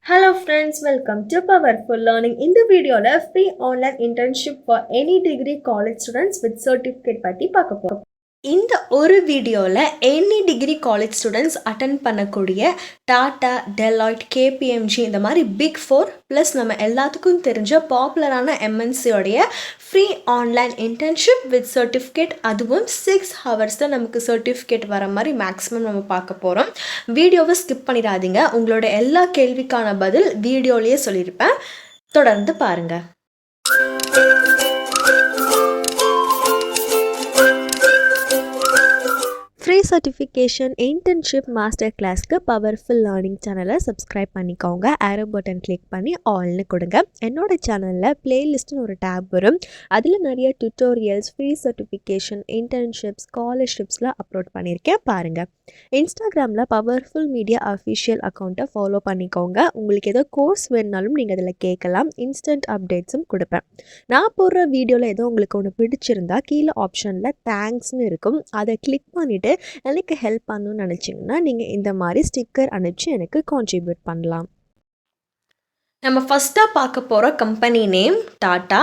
Hello friends, welcome to Powerful Learning. In the video, free online internship for any degree college students with certificate பத்தி பார்க்க போறோம். இந்த ஒரு வீடியோவில் any degree college students attend பண்ணக்கூடிய Tata, Deloitte, KPMG இந்த மாதிரி பிக் 4 ப்ளஸ் நம்ம எல்லாத்துக்கும் தெரிஞ்ச பாப்புலரான எம்என்சியோடைய free online internship with certificate, அதுவும் 6 ஹவர்ஸ் தான் நமக்கு சர்டிஃபிகேட் வர மாதிரி மேக்ஸிமம் நம்ம பார்க்க போகிறோம். வீடியோவை ஸ்கிப் பண்ணிடாதீங்க. உங்களோட எல்லா கேள்விக்கான பதில் வீடியோலேயே சொல்லியிருப்பேன், தொடர்ந்து பாருங்கள். ஃப்ரீ சர்டிஃபிகேஷன் இன்டர்ன்ஷிப் மாஸ்டர் கிளாஸ்க்கு பவர்ஃபுல் லேர்னிங் சேனலை சப்ஸ்கிரைப் பண்ணிக்கோங்க. ஆரோ பட்டன் கிளிக் பண்ணி ஆல்னு கொடுங்க. என்னோடய சேனலில் பிளேலிஸ்ட்னு ஒரு டேப் வரும். அதில் நிறைய டியூட்டோரியல்ஸ், ஃப்ரீ சர்டிஃபிகேஷன், இன்டர்ன்ஷிப்ஸ், ஸ்காலர்ஷிப்ஸ்லாம் அப்லோட் பண்ணியிருக்கேன், பாருங்கள். இன்ஸ்டாகிராமில் பவர்ஃபுல் மீடியா அஃபிஷியல் அக்கௌண்ட்டை ஃபாலோ பண்ணிக்கோங்க. உங்களுக்கு ஏதோ கோர்ஸ் வேணுனாலும் நீங்கள் அதில் கேட்கலாம். இன்ஸ்டன்ட் அப்டேட்ஸும் கொடுப்பேன். நான் போடுற வீடியோவில் ஏதோ உங்களுக்கு ஒன்று பிடிச்சிருந்தா கீழே ஆப்ஷனில் தேங்க்ஸ்னு இருக்கும், அதை கிளிக் பண்ணிவிட்டு எனக்கு ஹெல்ப் பண்ணணும்னு நினச்சிங்கன்னா நீங்கள் இந்த மாதிரி ஸ்டிக்கர் அனுப்பிச்சு எனக்கு கான்ட்ரிபியூட் பண்ணலாம். நம்ம ஃபஸ்ட்டாக பார்க்க போகிற கம்பெனி நேம் டாட்டா.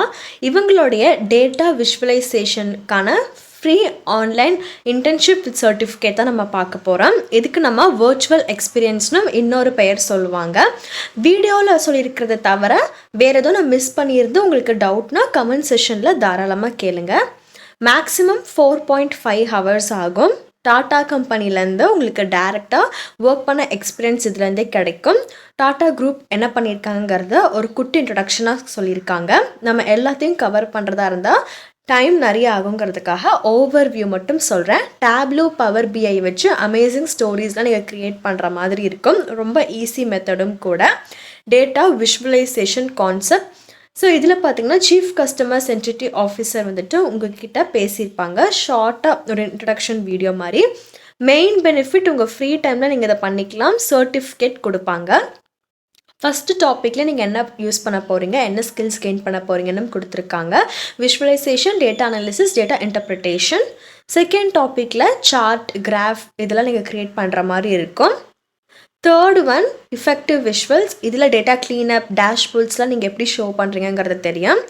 இவங்களுடைய டேட்டா விஷுவலைசேஷனுக்கான free online internship with certificate தான் நம்ம பார்க்க போகிறோம். இதுக்கு நம்ம வர்ச்சுவல் எக்ஸ்பீரியன்ஸ்னு இன்னொரு பெயர் சொல்லுவாங்க. வீடியோவில் சொல்லியிருக்கிறத தவிர வேறு எதுவும் நான் மிஸ் பண்ணியிருந்து உங்களுக்கு டவுட்னா கமெண்ட் செஷனில் தாராளமாக கேளுங்க. மேக்ஸிமம் 4.5 ஹவர்ஸ் ஆகும். டாட்டா கம்பெனிலேருந்து உங்களுக்கு டைரெக்டாக ஒர்க் பண்ண எக்ஸ்பீரியன்ஸ் இதுலேருந்தே கிடைக்கும். டாட்டா குரூப் என்ன பண்ணியிருக்காங்கிறத ஒரு குட்டி இன்ட்ரடக்ஷனாக சொல்லியிருக்காங்க. நம்ம எல்லாத்தையும் கவர் பண்ணுறதா இருந்தால் டைம் நிறைய ஆகுங்கிறதுக்காக ஓவர் வியூ மட்டும் சொல்கிறேன். டேப்லூ, பவர் பிஐ வச்சு அமேசிங் ஸ்டோரிஸ்லாம் நீங்கள் க்ரியேட் பண்ணுற மாதிரி இருக்கும். ரொம்ப ஈஸி மெத்தடும் கூட. Data visualisation concept. ஸோ இதில் பார்த்தீங்கன்னா சீஃப் கஸ்டமர் சென்சிட்டிவ் ஆஃபீஸர் வந்துட்டு உங்ககிட்ட பேசியிருப்பாங்க. ஷார்ட்டாக ஒரு இன்ட்ரடக்ஷன் வீடியோ மாதிரி. மெயின் பெனிஃபிட், உங்கள் ஃப்ரீ டைமில் நீங்கள் இதை பண்ணிக்கலாம். சர்டிஃபிகேட் கொடுப்பாங்க. ஃபஸ்ட்டு டாப்பிக்கில் நீங்கள் என்ன யூஸ் பண்ண போகிறீங்க, என்ன ஸ்கில்ஸ் கெயின் பண்ண போகிறீங்கன்னு கொடுத்துருக்காங்க. Visualisation, data analysis, data interpretation. Second டாப்பிக்கில் சார்ட், கிராஃப் இதெல்லாம் நீங்கள் க்ரியேட் பண்ணுற மாதிரி இருக்கும். Third one effective visuals. இதில் டேட்டா க்ளீனப், டேஷ்போர்ட்ஸ்லாம் நீங்கள் எப்படி ஷோ பண்ணுறீங்கிறது தெரியும்.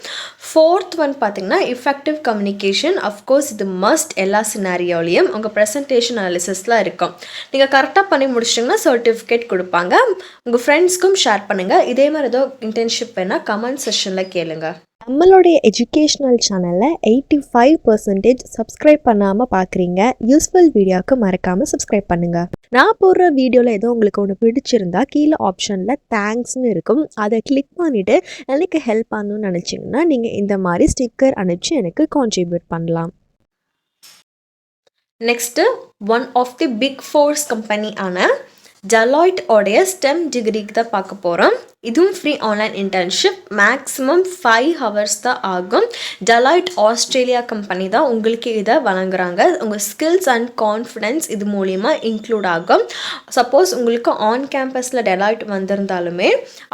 ஃபோர்த் ஒன் பார்த்திங்கன்னா இஃபெக்டிவ் கம்யூனிகேஷன். அஃப்கோர்ஸ் இது மஸ்ட் எல்லா சினாரியோலையும். உங்கள் ப்ரெசன்டேஷன் அனாலிசிஸ்லாம் இருக்கும். நீங்கள் கரெக்டாக பண்ணி முடிச்சிட்டிங்கன்னா சர்டிஃபிகேட் கொடுப்பாங்க. உங்கள் ஃப்ரெண்ட்ஸ்க்கும் ஷேர் பண்ணுங்கள். இதே மாதிரி ஏதோ இன்டர்ன்ஷிப் வேணால் கமெண்ட் செஷனில் கேளுங்க. நம்மளுடைய எஜுகேஷ்னல் சேனலில் 85% சப்ஸ்கிரைப் பண்ணாமல் பார்க்குறீங்க. யூஸ்ஃபுல் வீடியோவுக்கு மறக்காமல் சப்ஸ்கிரைப் பண்ணுங்கள். நான் போடுற வீடியோவில் ஏதோ உங்களுக்கு ஒன்று பிடிச்சிருந்தா கீழே ஆப்ஷனில் தேங்க்ஸ்னு இருக்கும், அதை கிளிக் பண்ணிவிட்டு எனக்கு ஹெல்ப் பண்ணணும்னு நினச்சிங்கன்னா நீங்கள் இந்த மாதிரி ஸ்டிக்கர் அனுப்பிச்சு எனக்கு கான்ட்ரிபியூட் பண்ணலாம். Next one of the big 4 company ஆன டெலாய்ட் உடைய ஸ்டெம் டிகிரிக்கு தான் பார்க்க போகிறோம். இதுவும் free online internship. Maximum 5 hours தான் ஆகும். டெலாய்ட் ஆஸ்திரேலியா கம்பெனி தான் உங்களுக்கு இதை வழங்குறாங்க. உங்கள் ஸ்கில்ஸ் அண்ட் கான்ஃபிடென்ஸ் இது மூலிமா இன்க்ளூட் ஆகும். சப்போஸ் உங்களுக்கு ஆன் கேம்பஸில் டெலாய்ட் வந்திருந்தாலுமே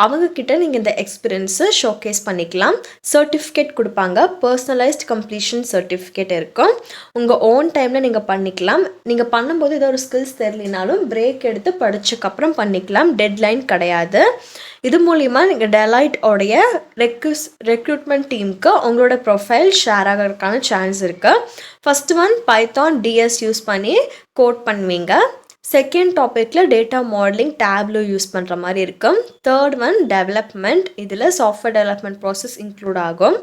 அவங்கக்கிட்ட நீங்கள் இந்த எக்ஸ்பீரியன்ஸை ஷோகேஸ் பண்ணிக்கலாம். சர்டிஃபிகேட் கொடுப்பாங்க. பர்சனலைஸ்ட் கம்ப்ளீஷன் சர்டிஃபிகேட் இருக்கும். உங்கள் ஓன் டைமில் நீங்கள் பண்ணிக்கலாம். நீங்கள் பண்ணும்போது ஏதோ ஒரு ஸ்கில்ஸ் தெரியலனாலும் பிரேக் எடுத்து படிச்சக்கப்புறம் பண்ணிக்கலாம். டெட்லைன் கிடையாது. இது மூலிமா நீங்கள் டெலாய்ட் உடைய ரெக்ரூட்மெண்ட் டீமுக்கு உங்களோட ப்ரொஃபைல் ஷேர் ஆகிறதுக்கான சான்ஸ் இருக்குது. First one Python DS use பண்ணி கோட் பண்ணுவீங்க. செகண்ட் டாப்பிக்கில் டேட்டா மாடலிங், டேப்லூ யூஸ் பண்ணுற மாதிரி இருக்கும். Third one development. இதில் சாஃப்ட்வேர் டெவலப்மெண்ட் ப்ராசஸ் இன்க்ளூட் ஆகும்.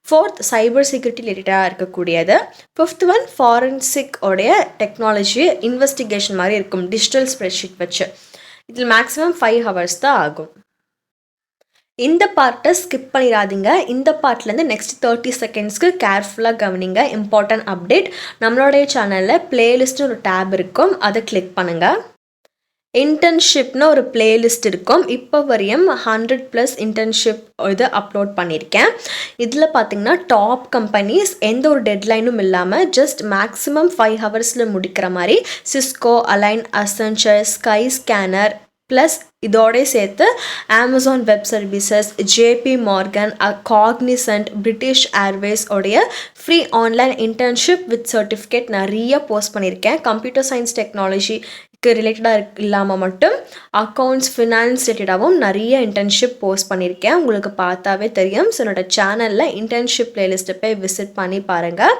ஃபோர்த் சைபர் செக்யூரிட்டி ரிலேட்டடாக இருக்கக்கூடியது. ஃபிஃப்த் ஒன் ஃபாரன்சிக் உடைய டெக்னாலஜி இன்வெஸ்டிகேஷன் மாதிரி இருக்கும், டிஜிட்டல் ஸ்ப்ரெட்ஷீட் வச்சு. இதில் மேக்ஸிமம் 5 ஹவர்ஸ் தான் ஆகும். இந்த பார்ட்டை ஸ்கிப் பண்ணிடாதீங்க. இந்த பார்ட்லேருந்து நெக்ஸ்ட் 30 செகண்ட்ஸ்க்கு கேர்ஃபுல்லாக கவனிங்க. இம்பார்ட்டன்ட் அப்டேட், நம்மளுடைய சேனலில் பிளேலிஸ்ட்னு ஒரு டேப் இருக்கும், அதை கிளிக் பண்ணுங்கள். இன்டர்ன்ஷிப்னு ஒரு பிளேலிஸ்ட் இருக்கும். இப்போ வரையும் 100+ இன்டர்ன்ஷிப் இது அப்லோட் பண்ணியிருக்கேன். இதில் பார்த்திங்கன்னா டாப் கம்பெனிஸ் எந்த ஒரு டெட்லைனும் இல்லாமல் ஜஸ்ட் மேக்ஸிமம் 5 ஹவர்ஸில் முடிக்கிற மாதிரி சிஸ்கோ, அலைன், அசென்ச்சர், ஸ்கை ஸ்கேனர் ப்ளஸ் இதோட சேர்த்து Amazon web services, JP Morgan, Cognizant, British Airways உடைய free online internship with certificate நிறைய போஸ்ட் பண்ணியிருக்கேன். கம்ப்யூட்டர் சயின்ஸ் டெக்னாலஜி, ரிலேட்டடாக இல்லாமல் மட்டும் அக்கௌண்ட்ஸ் ஃபினான்ஸ் ரிலேட்டடாகவும் நிறைய இன்டர்ன்ஷிப் போஸ்ட் பண்ணியிருக்கேன். உங்களுக்கு பார்த்தாவே தெரியும். ஸோ என்னோட சேனலில் இன்டர்ன்ஷிப் பிளேலிஸ்ட்டை போய் விசிட் பண்ணி பாருங்கள்.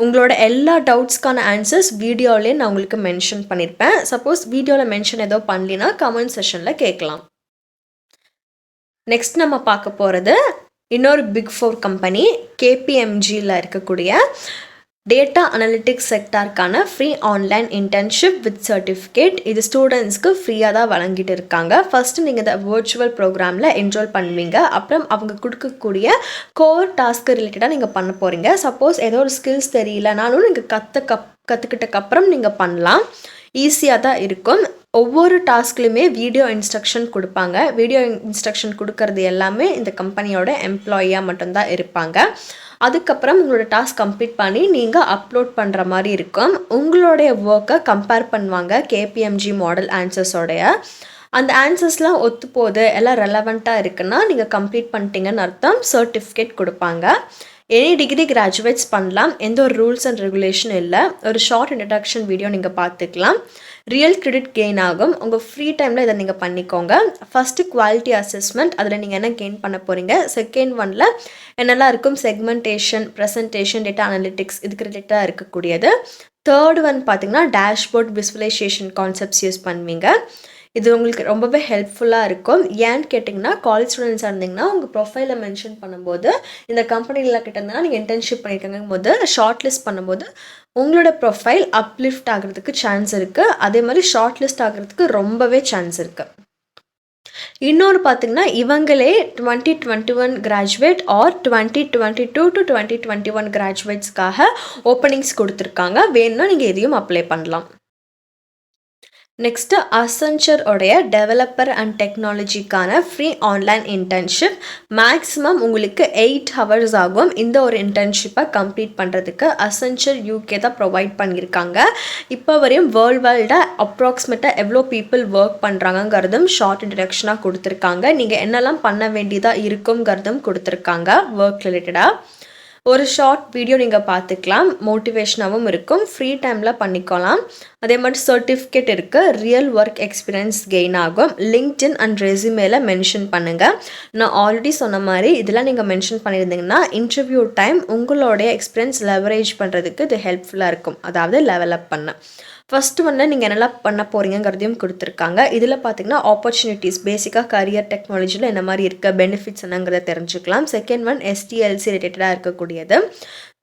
உங்களோட எல்லா டவுட்ஸ்க்கான ஆன்சர்ஸ் வீடியோவிலே நான் உங்களுக்கு மென்ஷன் பண்ணியிருப்பேன். சப்போஸ் வீடியோவில் மென்ஷன் ஏதோ பண்ணலினா கமெண்ட் செஷனில் கேட்கலாம். நெக்ஸ்ட் நம்ம பார்க்க போகிறது இன்னொரு பிக் 4 கம்பெனி KPMGயில் இருக்கக்கூடிய டேட்டா அனலிட்டிக்ஸ் செக்டாருக்கான free online internship with certificate. இது ஸ்டூடெண்ட்ஸ்க்கு ஃப்ரீயாக தான் வழங்கிட்டு இருக்காங்க. ஃபஸ்ட்டு நீங்கள் இந்த வர்ச்சுவல் ப்ரோக்ராமில் என்ரோல் பண்ணுவீங்க. அப்புறம் அவங்க கொடுக்கக்கூடிய கோர் டாஸ்க்கு ரிலேட்டடாக நீங்கள் பண்ண போகிறீங்க. சப்போஸ் ஏதோ ஒரு ஸ்கில்ஸ் தெரியலனாலும் நீங்கள் கற்றுக்கிட்டக்கப்புறம் நீங்கள் பண்ணலாம். ஈஸியாக தான் இருக்கும். ஒவ்வொரு டாஸ்க்லையுமே வீடியோ இன்ஸ்ட்ரக்ஷன் கொடுப்பாங்க. வீடியோ இன்ஸ்ட்ரக்ஷன் கொடுக்கறது எல்லாமே இந்த கம்பெனியோட எம்ப்ளாயியாக மட்டும்தான் இருப்பாங்க. அதுக்கப்புறம் உங்களோட டாஸ்க் கம்ப்ளீட் பண்ணி நீங்கள் அப்லோட் பண்ணுற மாதிரி இருக்கும். உங்களுடைய ஒர்க்கை கம்பேர் பண்ணுவாங்க KPMG மாடல் ஆன்சர்ஸோடைய. அந்த ஆன்சர்ஸ்லாம் ஒத்து போகுது, எல்லாம் ரெலவெண்ட்டாக இருக்குன்னா நீங்கள் கம்ப்ளீட் பண்ணிட்டீங்கன்னு அர்த்தம். சர்டிஃபிகேட் கொடுப்பாங்க. எனி டிகிரி கிராஜுவேட்ஸ் பண்ணலாம். எந்த ஒரு ரூல்ஸ் அண்ட் ரெகுலேஷன் இல்லை. ஒரு ஷார்ட் இன்ட்ரடக்ஷன் வீடியோ நீங்கள் பார்த்துக்கலாம். ரியல் கிரெடிட் கெயின் ஆகும். உங்கள் ஃப்ரீ டைமில் இதை நீங்கள் பண்ணிக்கோங்க. ஃபஸ்ட்டு குவாலிட்டி அசஸ்மெண்ட், அதில் நீங்கள் என்ன கெயின் பண்ண போகிறீங்க. செகண்ட் ஒனில் என்னெல்லாம் இருக்கும், செக்மெண்டேஷன், ப்ரெசன்டேஷன், டேட்டா அனலிட்டிக்ஸ், இதுக்கு ரிலேட்டடாக இருக்கக்கூடியது. தேர்ட் ஒன் பார்த்திங்கன்னா டேஷ்போர்ட் விசுவலைசேஷன் கான்செப்ட்ஸ் யூஸ் பண்ணுவீங்க. இது உங்களுக்கு ரொம்பவே ஹெல்ப்ஃபுல்லாக இருக்கும். ஏன்னு கேட்டிங்கன்னா காலேஜ் ஸ்டூடெண்ட்ஸாக இருந்தீங்கன்னா உங்கள் ப்ரொஃபைலை மென்ஷன் பண்ணும்போது இந்த கம்பெனியில் கிட்ட இருந்தால் நீங்கள் இன்டர்ன்ஷிப் பண்ணியிருக்காங்கும் போது ஷார்ட் லிஸ்ட் பண்ணும்போது உங்களோட ப்ரொஃபைல் அப்லிஃப்ட் ஆகிறதுக்கு சான்ஸ் இருக்குது. அதே மாதிரி ஷார்ட் லிஸ்ட் ஆகிறதுக்கு ரொம்பவே சான்ஸ் இருக்குது. இன்னொரு பார்த்திங்கன்னா இவங்களே 2021 கிராஜுவேட் ஆர் 2022 to 2021 கிராஜுவேட்ஸ்க்காக ஓப்பனிங்ஸ் கொடுத்துருக்காங்க. வேணும்னா நீங்கள் எதையும் அப்ளை பண்ணலாம். நெக்ஸ்ட்டு Accenture உடைய டெவலப்பர் அண்ட் டெக்னாலஜிக்கான ஃப்ரீ ஆன்லைன் இன்டர்ன்ஷிப். மேக்ஸிமம் உங்களுக்கு 8 hours ஆகும் இந்த ஒரு இன்டர்ன்ஷிப்பை கம்ப்ளீட் பண்ணுறதுக்கு. Accenture UK தான் ப்ரொவைட் பண்ணியிருக்காங்க. இப்போ வரையும் வேர்ல்டு வைடாக அப்ராக்சிமேட்டாக எவ்வளோ பீப்புள் ஒர்க் பண்ணுறாங்கங்கிறதும் ஷார்ட் இன்ட்ரடக்ஷனாக கொடுத்துருக்காங்க. நீங்கள் என்னெல்லாம் பண்ண வேண்டியதாக இருக்குங்கிறதும் கொடுத்துருக்காங்க. ஒர்க் ரிலேட்டடாக ஒரு ஷார்ட் வீடியோ நீங்கள் பார்த்துக்கலாம். மோட்டிவேஷனாகவும் இருக்கும். ஃப்ரீ டைமில் பண்ணிக்கலாம். அதே மாதிரி சர்டிஃபிகேட் இருக்குது. ரியல் ஒர்க் எக்ஸ்பீரியன்ஸ் கெயின் ஆகும். லிங்க்டின் அண்ட் ரெஸ்யூமேல மென்ஷன் பண்ணுங்கள். நான் ஆல்ரெடி சொன்ன மாதிரி இதெல்லாம் நீங்கள் மென்ஷன் பண்ணியிருந்தீங்கன்னா இன்டர்வியூ டைம் உங்களுடைய எக்ஸ்பீரியன்ஸ் லெவரேஜ் பண்ணுறதுக்கு இது ஹெல்ப்ஃபுல்லாக இருக்கும். அதாவது லெவலப் பண்ண ஃபஸ்ட்டு நீங்கள் என்னெல்லாம் பண்ண போகிறீங்கிறதையும் கொடுத்துருக்காங்க. இதில் பார்த்திங்கன்னா ஆப்பர்ச்சுனிட்டிஸ், பேசிக்காக கரியர் டெக்னாலஜியில் என்ன மாதிரி இருக்குது, பெனிஃபிட்ஸ் என்னங்கிறத தெரிஞ்சுக்கலாம். செகண்ட் ஒன் STLC ரிலேட்டடாக இருக்கக்கூடியது.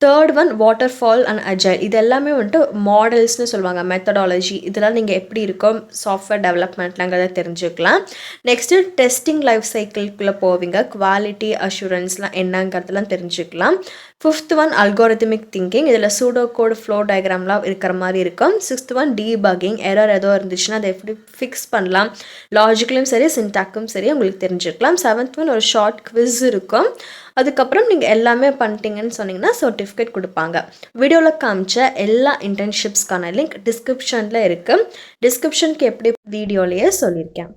Third one water fall and agile. இது எல்லாமே வந்துட்டு மாடல்ஸ்னு சொல்லுவாங்க, மெத்தடாலஜி. இதெல்லாம் நீங்கள் எப்படி இருக்கோம் சாஃப்ட்வேர் டெவலப்மெண்ட்லாங்கிறத தெரிஞ்சுக்கலாம். நெக்ஸ்ட்டு டெஸ்டிங் லைஃப் சைக்கிள்குள்ளே போவீங்க. குவாலிட்டி அஷூரன்ஸ்லாம் என்னங்கிறதுலாம் தெரிஞ்சுக்கலாம். Fifth one algorithmic thinking. இதில் சூடோ கோட், ஃப்ளோ டயக்ராம்லாம் இருக்கிற மாதிரி இருக்கும். Sixth one debugging. எரர் ஏதோ இருந்துச்சுன்னா அதை எப்படி ஃபிக்ஸ் பண்ணலாம், லாஜிக்கலும் சரி சின்டாக்கும் சரி உங்களுக்கு தெரிஞ்சுக்கலாம். செவன்த் ஒன் ஒரு ஷார்ட் குவிஸ் இருக்கும். அதுக்கப்புறம் நீங்கள் எல்லாமே பண்ணிட்டீங்கன்னு சொன்னீங்கன்னா சர்டிஃபிகேட் கொடுப்பாங்க. வீடியோவில் காமிச்ச எல்லா இன்டர்ன்ஷிப்ஸ்க்கான லிங்க் டிஸ்கிரிப்ஷனில் இருக்குது. டிஸ்கிரிப்ஷனுக்கு எப்படி வீடியோலேயே சொல்லியிருக்கேன்.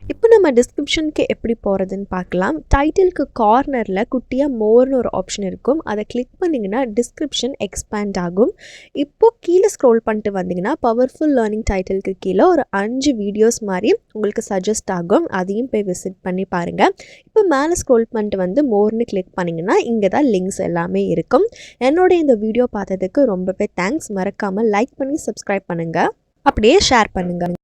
இப்போ நம்ம டிஸ்கிரிப்ஷனுக்கு எப்படி போகிறதுன்னு பார்க்கலாம். டைட்டிலுக்கு கார்னரில் குட்டியாக மோர்னு ஒரு ஆப்ஷன் இருக்கும். அதை கிளிக் பண்ணிங்கன்னா டிஸ்கிரிப்ஷன் எக்ஸ்பேண்ட் ஆகும். இப்போது கீழே ஸ்க்ரோல் பண்ணிட்டு வந்தீங்கன்னா பவர்ஃபுல் லேர்னிங் டைட்டிலுக்கு கீழே ஒரு 5 வீடியோஸ் மாதிரி உங்களுக்கு சஜஸ்ட் ஆகும். அதையும் போய் விசிட் பண்ணி பாருங்கள். இப்போ மேலே ஸ்க்ரோல் பண்ணிட்டு வந்து மோர்னு கிளிக் பண்ணிங்கன்னா இங்கே தான் லிங்க்ஸ் எல்லாமே இருக்கும். என்னோட இந்த வீடியோ பார்த்ததுக்கு ரொம்பவே தேங்க்ஸ். மறக்காமல் லைக் பண்ணி சப்ஸ்கிரைப் பண்ணுங்கள், அப்படியே ஷேர் பண்ணுங்கள்.